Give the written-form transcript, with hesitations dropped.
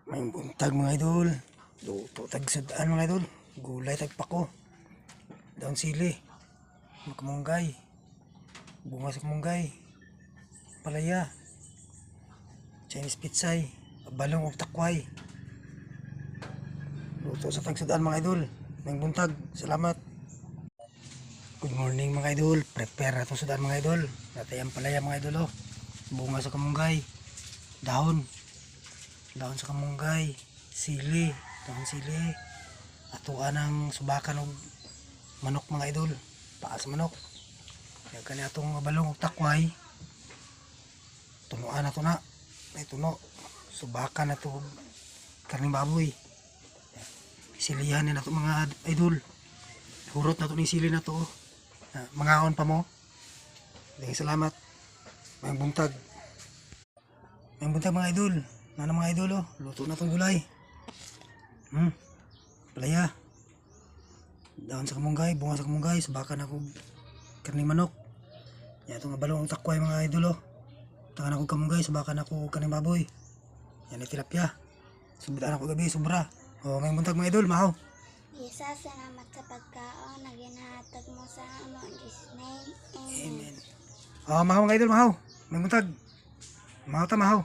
May buntag mga idol. Luto tag sadaan mga idol. Gulay tag pako. Daon sili. Makamunggay. Bunga sa kamunggay. Palaya. Chinese pitsay. Balong ug takway. Luto sa tag sadaan mga idol. May buntag. Salamat. Good morning mga idol. Prepare na itong sadaan mga idol. Natay ang palaya mga idol oh. Bunga sa kamunggay. Dahon sa kamunggay, sili, daon sili, atuan ng subakan og manok mga idol, paa sa manok. Kaya kani atong balong og takway, tunuan na to na, may tuno, subakan na to karning baboy. Silihan na to mga idol, hurot na to ni sili na to, mangaon pa mo. Dahil salamat, may buntag mga idol. Nana mga idol oh, luto na tong gulay. Palaya. Daon sa kamunggay, bunga sa kamunggay, subakan ako karning manok. Yan itong balong takway mga idol oh. Tangan ako kamunggay, subakan ako karning baboy. Yan ay tilapia. Subutan ako gabi, sobra. Oh, may buntag mga idol, mahaw. Isa, salamat sa pagkaon na ginahatag mo sa amo. In Jesus' name, amen. Amen. Oh, mahaw mga idol, mahaw. May buntag. Mahaw ta, mahaw.